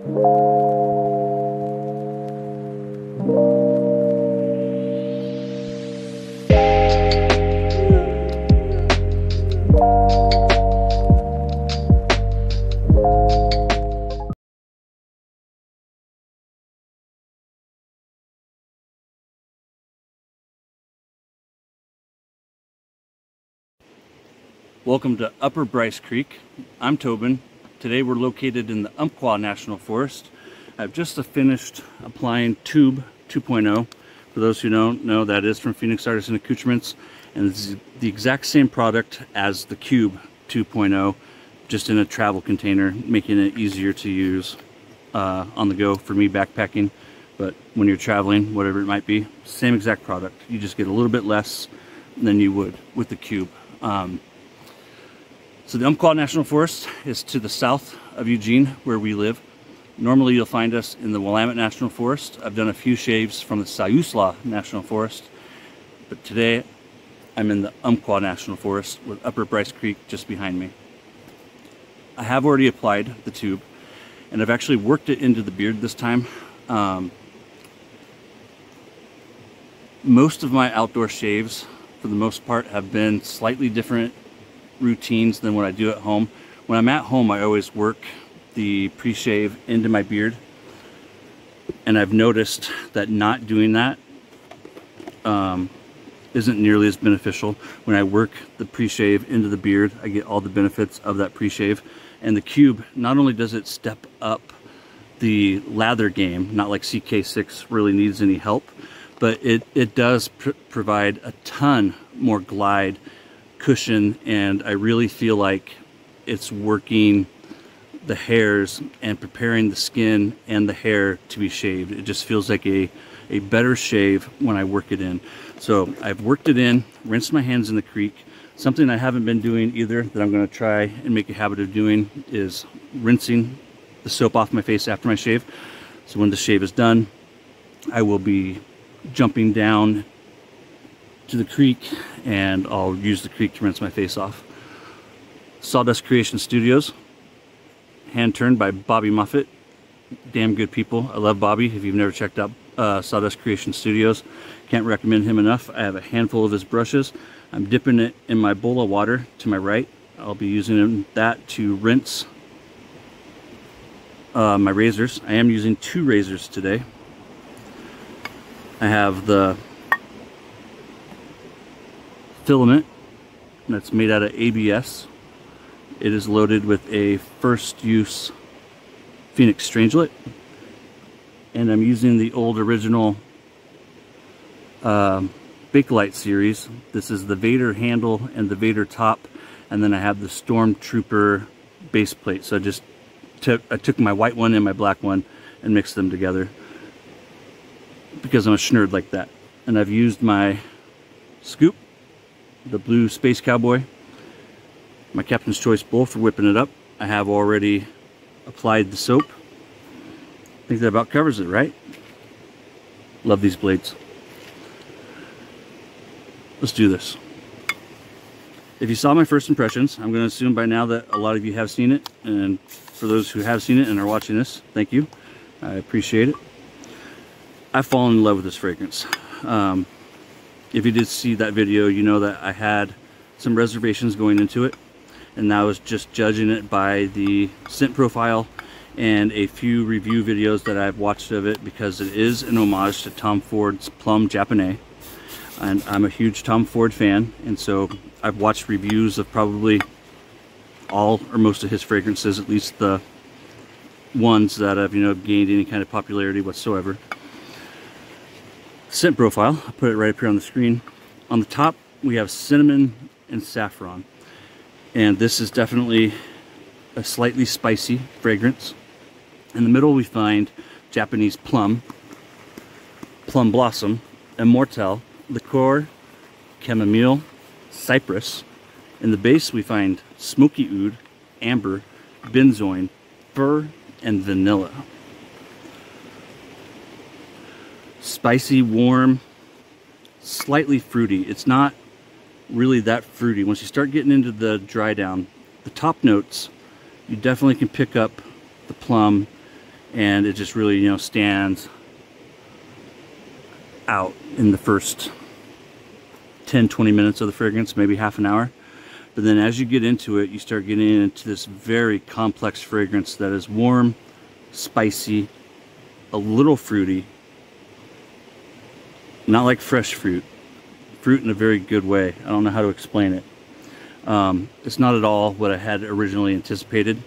Welcome to Upper Bryce Creek. I'm Tobin. Today we're located in the Umpqua National Forest. I've just finished applying Tube 2.0. For those who don't know, that is from Phoenix Artisan Accoutrements, and it's the exact same product as the Cube 2.0, just in a travel container, making it easier to use on the go for me backpacking. But when you're traveling, whatever it might be, same exact product. You just get a little bit less than you would with the Cube. So the Umpqua National Forest is to the south of Eugene, where we live. Normally you'll find us in the Willamette National Forest. I've done a few shaves from the Siuslaw National Forest, but today I'm in the Umpqua National Forest with Upper Bryce Creek just behind me. I have already applied the tube, and I've actually worked it into the beard this time. Most of my outdoor shaves, for the most part, have been slightly different routines than what I do at home. When I'm at home, I always work the pre-shave into my beard, and I've noticed that not doing that isn't nearly as beneficial. When I work the pre-shave into the beard, I get all the benefits of that pre-shave. And the Cube, not only does it step up the lather game, not like CK6 really needs any help, but it does provide a ton more glide, cushion, and I really feel like it's working the hairs and preparing the skin and the hair to be shaved. It just feels like a better shave when I work it in. So I've worked it in, rinsed my hands in the creek. Something I haven't been doing either that I'm going to try and make a habit of doing is rinsing the soap off my face after my shave. So when the shave is done, I will be jumping down to the creek, and I'll use the creek to rinse my face off. Sawdust Creation Studios, hand turned by Bobby Muffett. Damn good people. I love Bobby. If you've never checked out Sawdust Creation Studios, can't recommend him enough. I have a handful of his brushes. I'm dipping it in my bowl of water to my right. I'll be using that to rinse my razors. I am using 2 razors today. I have the filament that's made out of ABS. It is loaded with a first use Phoenix Strangelet, and I'm using the old original Bakelite series. This is the Vader handle and the Vader top, and then I have the Stormtrooper base plate. So I took my white one and my black one and mixed them together because I'm a schnerd like that. And I've used my scoop, the blue Space Cowboy, my Captain's Choice bowl for whipping it up. I have already applied the soap. I think that about covers it, right? Love these blades. Let's do this. If you saw my first impressions, I'm going to assume by now that a lot of you have seen it, and for those who have seen it and are watching this, thank you. I appreciate it. I've fallen in love with this fragrance. If you did see that video, you know that I had some reservations going into it, and I was just judging it by the scent profile and a few review videos that I've watched of it, because it is an homage to Tom Ford's Plum Japonais, and I'm a huge Tom Ford fan, and so I've watched reviews of probably all or most of his fragrances, at least the ones that have, gained any kind of popularity whatsoever. Scent profile, I'll put it right up here on the screen. On the top, we have cinnamon and saffron. And this is definitely a slightly spicy fragrance. In the middle, we find Japanese plum, plum blossom, immortelle, liqueur, chamomile, cypress. In the base, we find smoky oud, amber, benzoin, fir, and vanilla. Spicy, warm, slightly fruity. It's not really that fruity. Once you start getting into the dry down, the top notes, you definitely can pick up the plum and it just really, you know, stands out in the first 10-20 minutes of the fragrance, maybe half an hour. But then as you get into it, you start getting into this very complex fragrance that is warm, spicy, a little fruity, not like fresh fruit in a very good way. I don't know how to explain it. It's not at all what I had originally anticipated.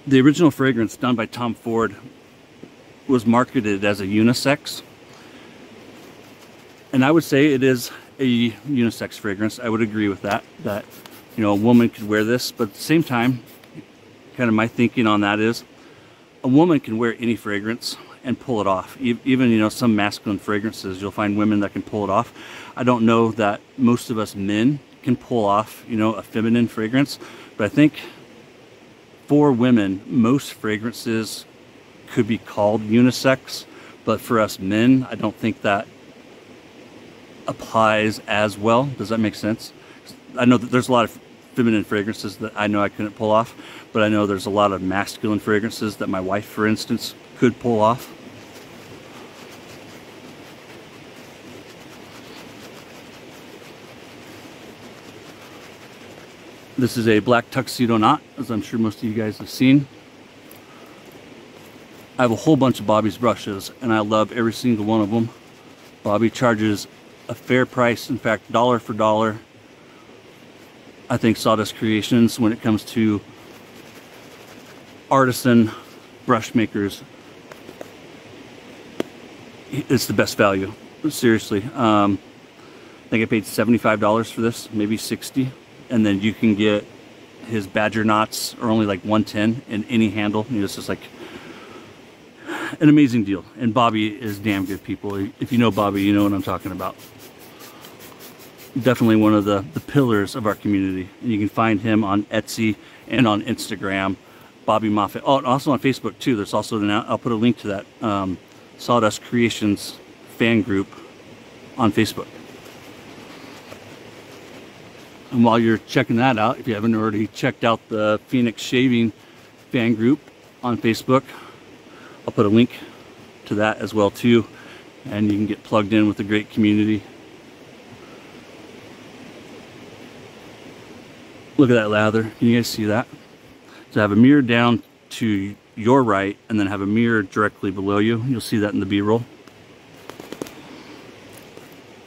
The original fragrance done by Tom Ford was marketed as a unisex, and I would say it is a unisex fragrance. I would agree with that, you know, a woman could wear this, but at the same time, kind of my thinking on that is a woman can wear any fragrance and pull it off. Even, you know, some masculine fragrances, you'll find women that can pull it off. I don't know that most of us men can pull off, you know, a feminine fragrance, but I think for women, most fragrances could be called unisex, but for us men, I don't think that applies as well. Does that make sense? I know that there's a lot of feminine fragrances that I know I couldn't pull off, but I know there's a lot of masculine fragrances that my wife, for instance, could pull off. This is a black tuxedo knot, as I'm sure most of you guys have seen. I have a whole bunch of Bobby's brushes, and I love every single one of them. Bobby charges a fair price, in fact, dollar for dollar. I think Sawdust Creations, when it comes to artisan brush makers, it's the best value. Seriously. I think I paid $75 for this, maybe $60. And then you can get his Badger knots are only like $110 in any handle. You know, it's just like an amazing deal. And Bobby is damn good, people. If you know Bobby, you know what I'm talking about. Definitely one of the pillars of our community. And you can find him on Etsy and on Instagram, Bobby Moffett. Oh, and also on Facebook too. There's also, I'll put a link to that Sawdust Creations fan group on Facebook. And while you're checking that out, if you haven't already checked out the Phoenix Shaving fan group on Facebook, I'll put a link to that as well too, and you can get plugged in with a great community. Look at that lather. Can you guys see that? So have a mirror down to your right and then have a mirror directly below you. You'll see that in the B-roll.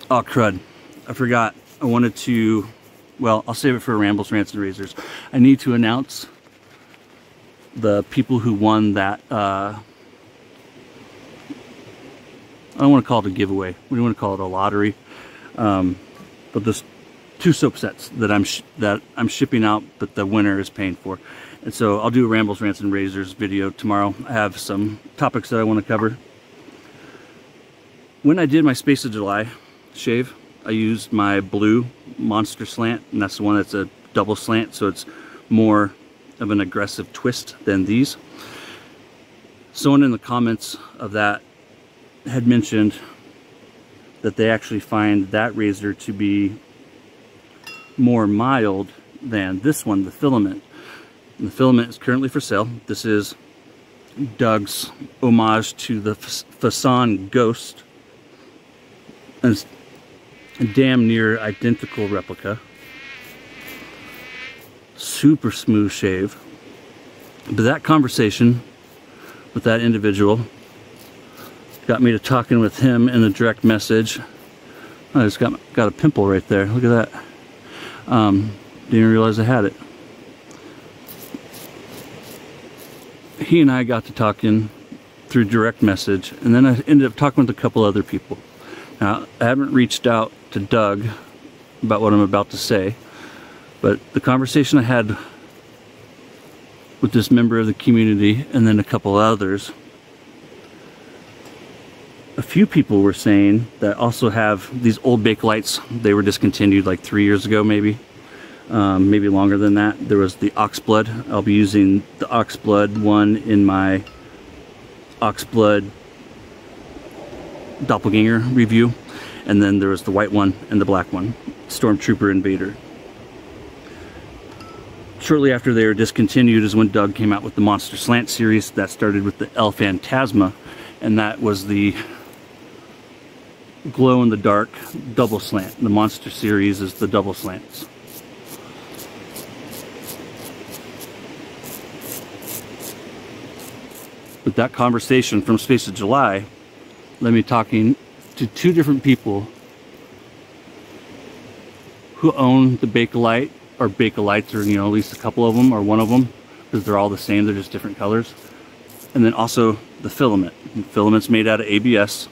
Oh crud, I forgot. I wanted to, well, I'll save it for Rambles, Rants, and Razors. I need to announce the people who won that, I don't want to call it a giveaway. We don't want to call it a lottery. But there's 2 soap sets that I'm shipping out, but the winner is paying for. And so I'll do a Rambles, Rants, and Razors video tomorrow. I have some topics that I want to cover. When I did my Space of July shave, I used my blue Monster Slant, and that's the one that's a double slant, so it's more of an aggressive twist than these. Someone in the comments of that had mentioned that they actually find that razor to be more mild than this one, the Filament. And the Filament is currently for sale. This is Doug's homage to the Fasan Ghost. And it's a damn near identical replica. Super smooth shave. But that conversation with that individual got me to talking with him in a direct message. I just got a pimple right there. Look at that. Didn't even realize I had it. He and I got to talking through direct message, and then I ended up talking with a couple other people. Now, I haven't reached out to Doug about what I'm about to say, but the conversation I had with this member of the community and then a couple others, a few people were saying that also have these old Bakelite's. They were discontinued like 3 years ago, maybe longer than that. There was the Oxblood. I'll be using the Oxblood one in my Oxblood Doppelganger review, and then there was the white one and the black one. Stormtrooper Invader. Shortly after they were discontinued is when Doug came out with the Monster Slant series. That started with the El Phantasma, and that was the glow-in-the-dark double slant. The Monster series is the double slants. But that conversation from Space of July led me talking to two different people who own the Bakelite, or Bakelites, or, you know, at least a couple of them, or one of them, because they're all the same, they're just different colors. And then also the filament. The filament's made out of ABS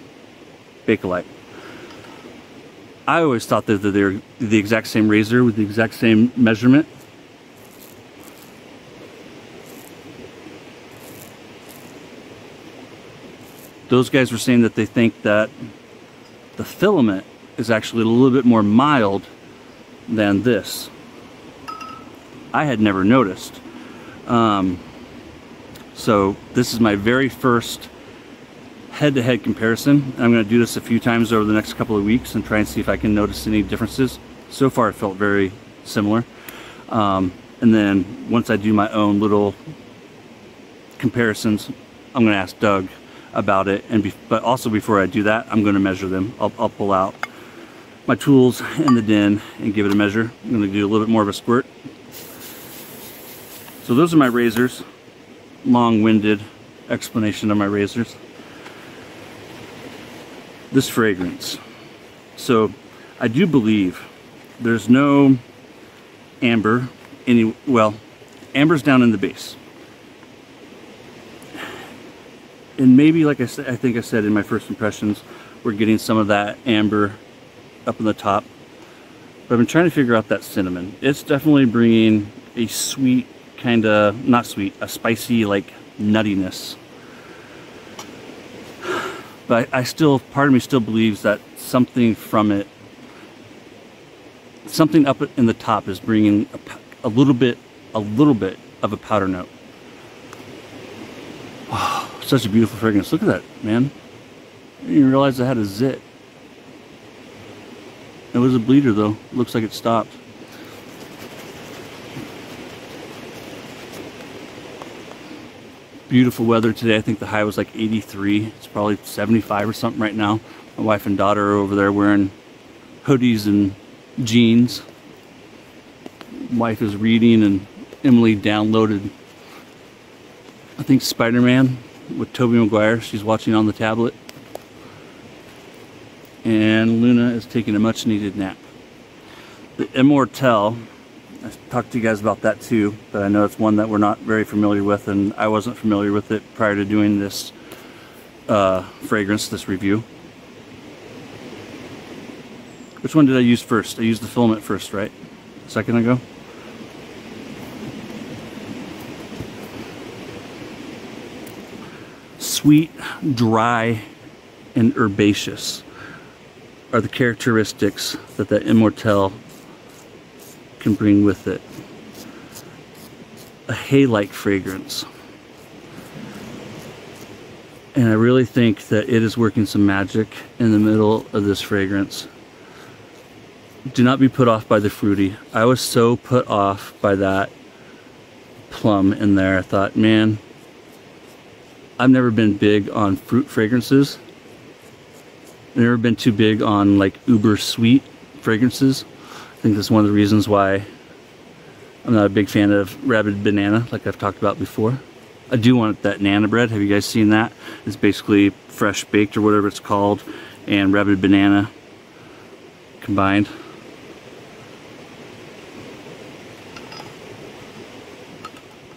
Bakelite. I always thought that they're the exact same razor with the exact same measurement. Those guys were saying that they think that the filament is actually a little bit more mild than this. I had never noticed. So this is my very first head-to-head comparison. I'm going to do this a few times over the next couple of weeks and try and see if I can notice any differences. So far it felt very similar. And then once I do my own little comparisons, I'm going to ask Doug about it. But also before I do that, I'm going to measure them. I'll pull out my tools in the den and give it a measure. I'm going to do a little bit more of a squirt. So those are my razors. Long-winded explanation of my razors. This fragrance. So I do believe there's no amber well, amber's down in the base. And maybe, like I said, I think I said in my first impressions, we're getting some of that amber up in the top. But I've been trying to figure out that cinnamon. It's definitely bringing a sweet, kind of, not sweet, a spicy, like, nuttiness. But I still, part of me still believes that something from it, something up in the top is bringing a little bit of a powder note. Oh, such a beautiful fragrance. Look at that, man. I didn't even realize I had a zit. It was a bleeder though. Looks like it stopped. Beautiful weather today. I think the high was like 83. It's probably 75 or something right now. My wife and daughter are over there wearing hoodies and jeans. Wife is reading, and Emily downloaded, I think, Spider-Man with Tobey Maguire. She's watching on the tablet. And Luna is taking a much needed nap. The Immortelle, I talked to you guys about that too, but I know it's one that we're not very familiar with, and I wasn't familiar with it prior to doing this fragrance, this review. Which one did I use first? I used the filament first, right? A second ago? Sweet, dry, and herbaceous are the characteristics that the Immortelle can bring with it. A hay-like fragrance. And I really think that it is working some magic in the middle of this fragrance. Do not be put off by the fruity. I was so put off by that plum in there. I thought, man, I've never been big on fruit fragrances. I've never been too big on like uber sweet fragrances. I think that's one of the reasons why I'm not a big fan of Rabbit Banana, like I've talked about before. I do want that Nana bread. Have you guys seen that? It's basically fresh baked or whatever it's called, and Rabbit Banana combined.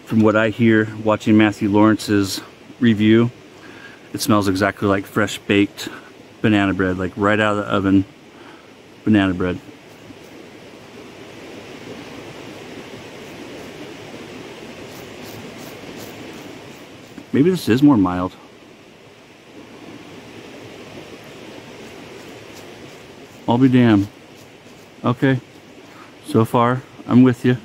From what I hear, watching Matthew Lawrence's review, it smells exactly like fresh baked banana bread, like right out of the oven banana bread. Maybe this is more mild. I'll be damned. Okay, so far I'm with you.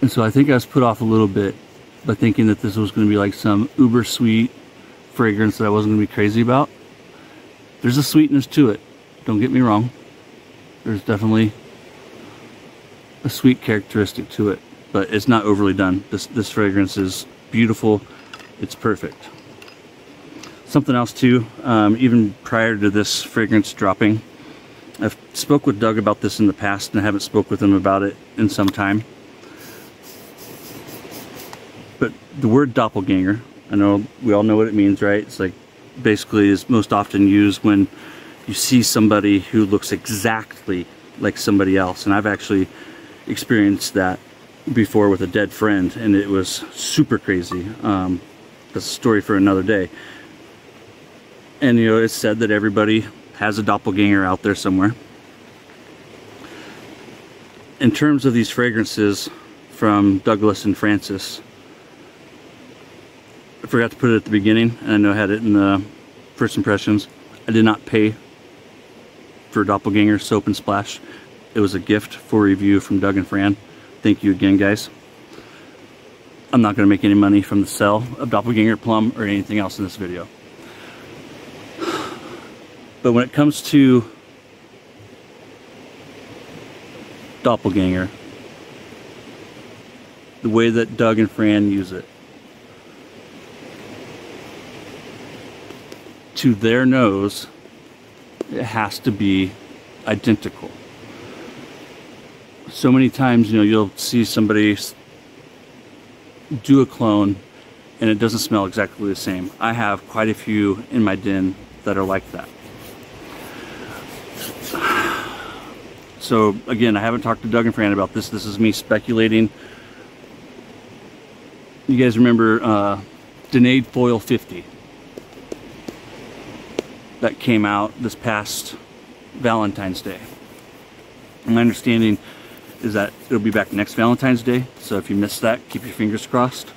And so I think I was put off a little bit by thinking that this was going to be like some uber sweet fragrance that I wasn't going to be crazy about. There's a sweetness to it, don't get me wrong. There's definitely a sweet characteristic to it, but it's not overly done. This fragrance is beautiful. It's perfect. Something else too, even prior to this fragrance dropping, I've spoke with Doug about this in the past, and I haven't spoke with him about it in some time. But the word doppelganger, I know we all know what it means, right? It's like basically is most often used when you see somebody who looks exactly like somebody else. And I've actually experienced that before with a dead friend, and it was super crazy. That's a story for another day. And you know, it's said that everybody has a doppelganger out there somewhere. In terms of these fragrances from Douglas and Francis, I forgot to put it at the beginning, and I know I had it in the first impressions. I did not pay for Doppelganger Soap and Splash. It was a gift for review from Doug and Fran. Thank you again, guys. I'm not going to make any money from the sale of Doppelganger Plum or anything else in this video. But when it comes to Doppelganger, the way that Doug and Fran use it, to their nose, it has to be identical. So many times, you know, you'll see somebody do a clone and it doesn't smell exactly the same. I have quite a few in my den that are like that. So again, I haven't talked to Doug and Fran about this. This is me speculating. You guys remember Denade Foil 50? That came out this past Valentine's Day. And my understanding is that it'll be back next Valentine's Day. So if you missed that, keep your fingers crossed.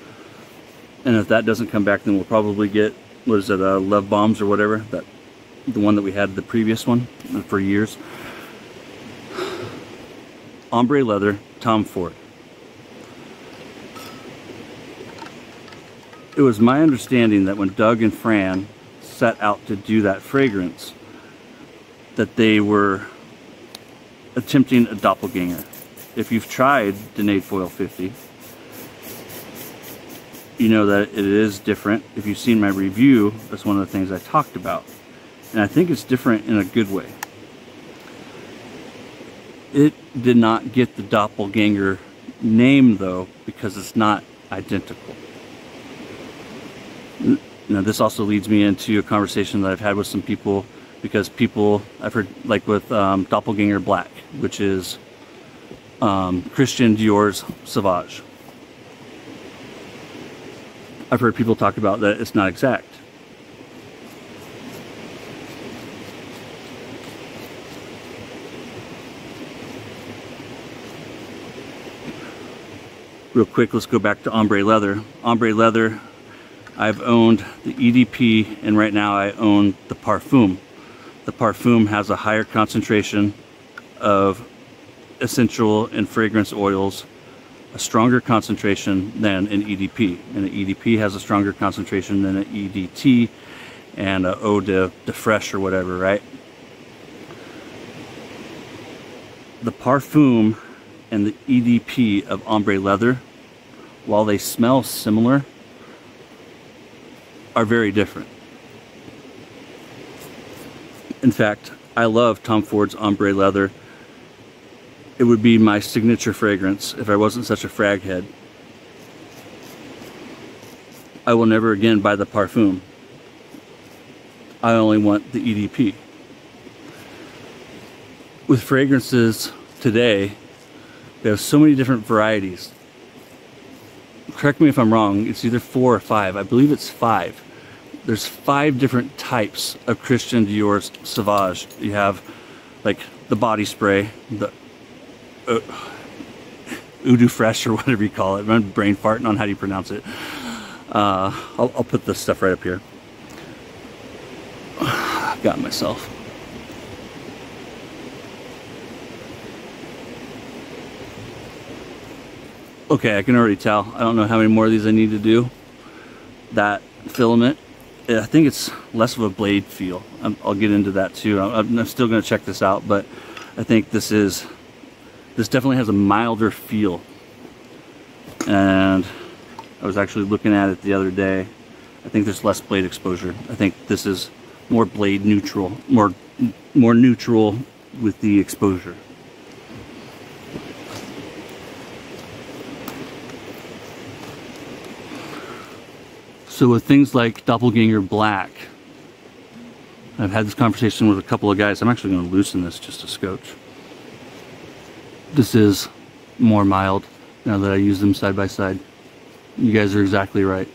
And if that doesn't come back, then we'll probably get, what is it, Love Bombs or whatever, that the one that we had, the previous one for years. Ombre leather, Tom Ford. It was my understanding that when Doug and Fran set out to do that fragrance, that they were attempting a doppelganger. If you've tried Denade Foil 50, you know that it is different. If you've seen my review, that's one of the things I talked about. And I think it's different in a good way. It did not get the doppelganger name though, because it's not identical. Now, this also leads me into a conversation that I've had with some people, because people, I've heard, like with Doppelganger Black, which is Christian Dior's Sauvage. I've heard people talk about that it's not exact. Real quick, let's go back to Ombre Leather. Ombre Leather, I've owned the EDP, and right now I own the Parfum. The Parfum has a higher concentration of essential and fragrance oils, a stronger concentration than an EDP. And the EDP has a stronger concentration than an EDT and a Eau de Fresh or whatever, right? The Parfum and the EDP of Ombre Leather, while they smell similar, are very different. In fact, I love Tom Ford's Ombre Leather. It would be my signature fragrance if I wasn't such a frag head. I will never again buy the Parfum. I only want the EDP. With fragrances today, we have so many different varieties. Correct me if I'm wrong, it's either 4 or 5. I believe it's 5. There's 5 different types of Christian Dior's Sauvage. You have like the body spray, the Eau de Fresh or whatever you call it. I'm brain farting on how do you pronounce it. I'll put this stuff right up here. Got myself. Okay, I can already tell. I don't know how many more of these I need to do. That filament, I think it's less of a blade feel. I'll get into that too. I'm still going to check this out, but I think this definitely has a milder feel. And I was actually looking at it the other day. I think there's less blade exposure. I think this is more blade neutral, more neutral with the exposure. So with things like Doppelganger Black, I've had this conversation with a couple of guys. I'm actually going to loosen this just a scotch. This is more mild now that I use them side by side. You guys are exactly right.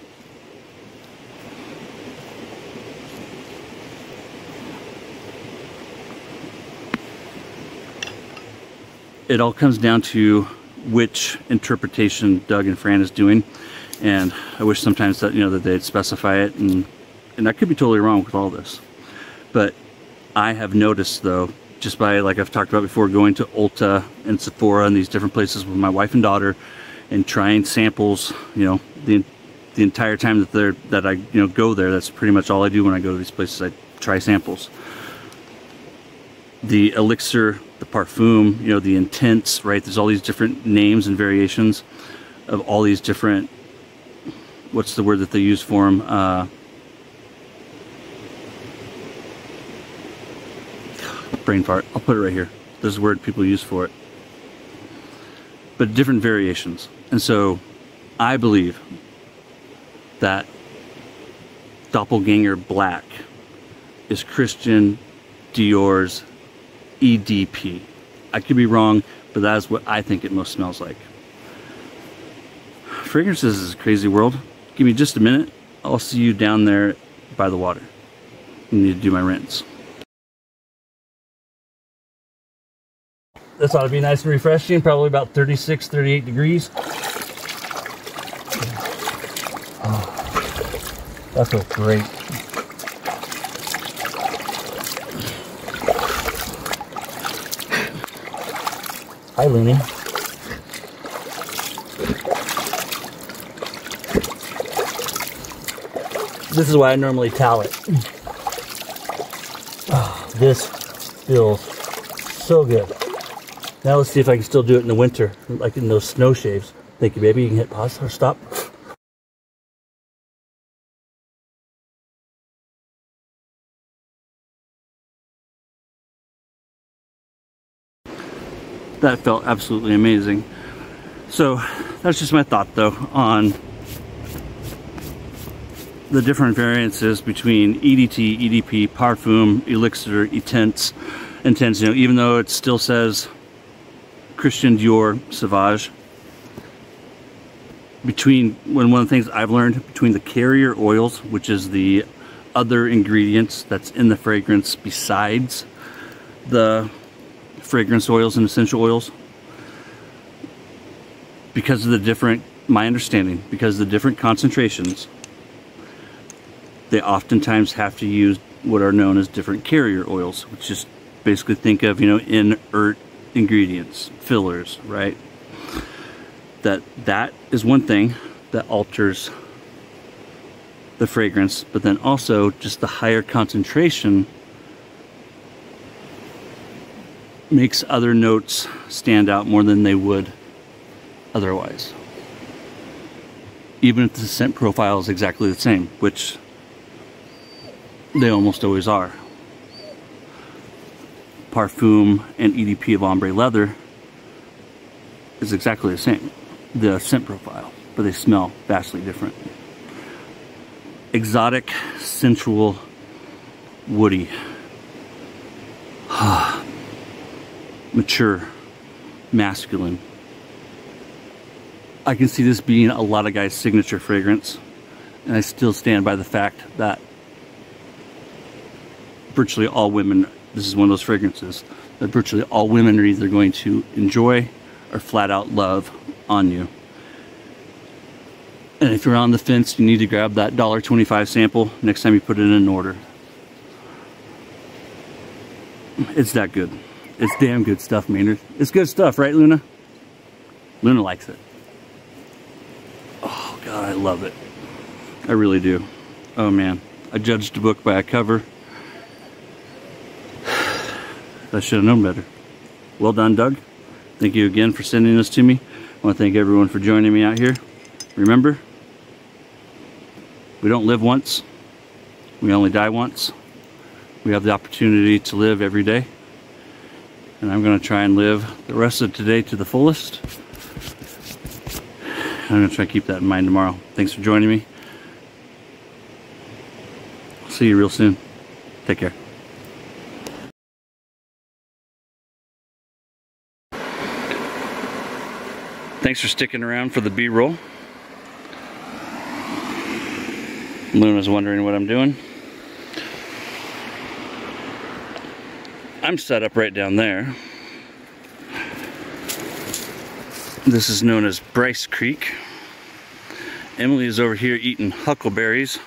It all comes down to which interpretation Doug and Fran is doing. And I wish sometimes that, that they'd specify it, and I could be totally wrong with all this. But I have noticed, though, just by, like I've talked about before, going to Ulta and Sephora and these different places with my wife and daughter and trying samples, the entire time that I go there. That's pretty much all I do when I go to these places. I try samples. The elixir, the parfum, the intense, right? There's all these different names and variations of all these different, what's the word that they use for them? Brain fart. I'll put it right here. There's a word people use for it. But different variations. And so I believe that Doppelganger Black is Christian Dior's EDP. I could be wrong, but that is what I think it most smells like. Fragrances is a crazy world. Give me just a minute. I'll see you down there by the water. I need to do my rinse. This ought to be nice and refreshing, probably about 36, 38 degrees. Oh, that feels great. Hi, Looney. This is why I normally towel it. Oh, this feels so good. Now let's see if I can still do it in the winter, like in those snow shaves. Thank you, baby. You can hit pause or stop. That felt absolutely amazing. So that's just my thought, though, on the different variances between EDT, EDP, Parfum, Elixir, Intense, even though it still says Christian Dior Sauvage. One of the things I've learned, between the carrier oils, which is the other ingredients that's in the fragrance besides the fragrance oils and essential oils, because of the different, my understanding, because of the different concentrations, they oftentimes have to use what are known as different carrier oils, which is basically, think of, inert ingredients, fillers, right? That is one thing that alters the fragrance, but then also just the higher concentration makes other notes stand out more than they would otherwise. Even if the scent profile is exactly the same, which they almost always are. Parfum and EDP of ombre leather is exactly the same, the scent profile, but they smell vastly different. Exotic, sensual, woody, mature, masculine. I can see this being a lot of guys' signature fragrance, and I still stand by the fact that virtually all women, this is one of those fragrances that virtually all women are either going to enjoy or flat out love on you. And if you're on the fence, you need to grab that $1.25 sample next time you put it in an order. It's that good. It's damn good stuff, Maynard. It's good stuff, right, Luna? Luna likes it. God, I love it. I really do. Oh man, I judged a book by a cover. I should have known better. Well done, Doug. Thank you again for sending this to me. I want to thank everyone for joining me out here. Remember, we don't live once. We only die once. We have the opportunity to live every day. And I'm going to try and live the rest of today to the fullest. I'm going to try to keep that in mind tomorrow. Thanks for joining me. See you real soon. Take care. Thanks for sticking around for the B-roll. Luna's wondering what I'm doing. I'm set up right down there. This is known as Bryce Creek. Emily is over here eating huckleberries.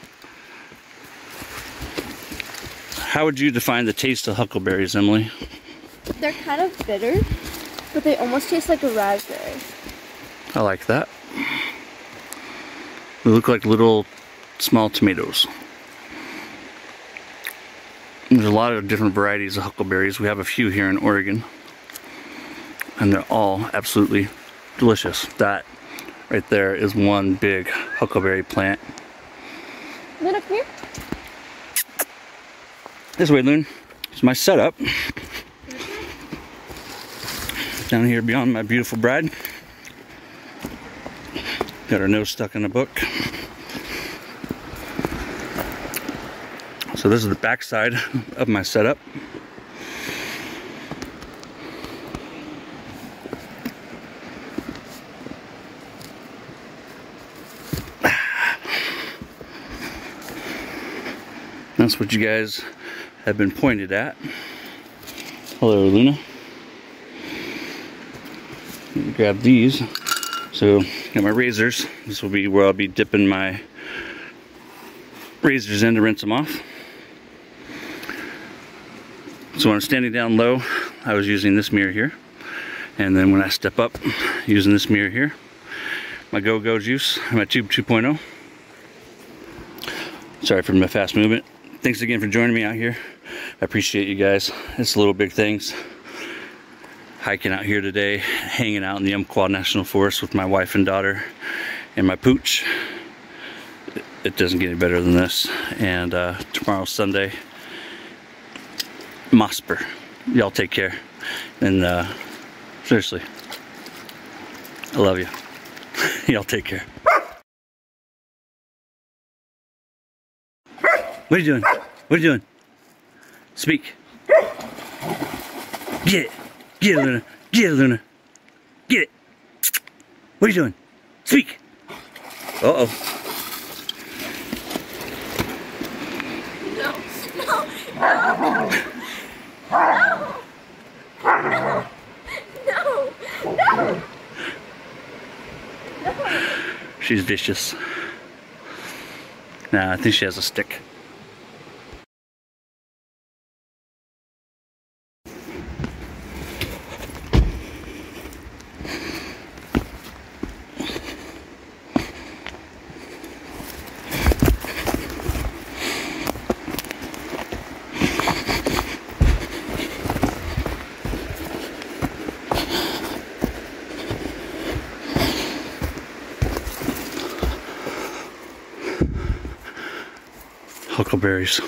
How would you define the taste of huckleberries, Emily? They're kind of bitter, but they almost taste like a raspberry. I like that. They look like little small tomatoes. There's a lot of different varieties of huckleberries. We have a few here in Oregon, and they're all absolutely delicious. That right there is one big huckleberry plant. Luna, come here. This way, Loon. It's my setup. Down here beyond my beautiful bride. Got her nose stuck in a book. So this is the back side of my setup. That's what you guys have been pointed at. Hello, Luna. Grab these. So, got my razors. This will be where I'll be dipping my razors in to rinse them off. So when I'm standing down low, I was using this mirror here. And then when I step up, using this mirror here. My Go-Go Juice, my Tube 2.0. Sorry for my fast movement. Thanks again for joining me out here. I appreciate you guys. It's little big things. Hiking out here today, hanging out in the Umpqua National Forest with my wife and daughter and my pooch. It doesn't get any better than this. And tomorrow's Sunday. Mosper. Y'all take care. And seriously, I love you. Y'all take care. What are you doing? What are you doing? Speak. Get it. Get it, Luna. Get it, Luna. Get it. What are you doing? Speak. Uh-oh. No, no, no, no, no. She's vicious. Nah, I think she has a stick. Huckleberries.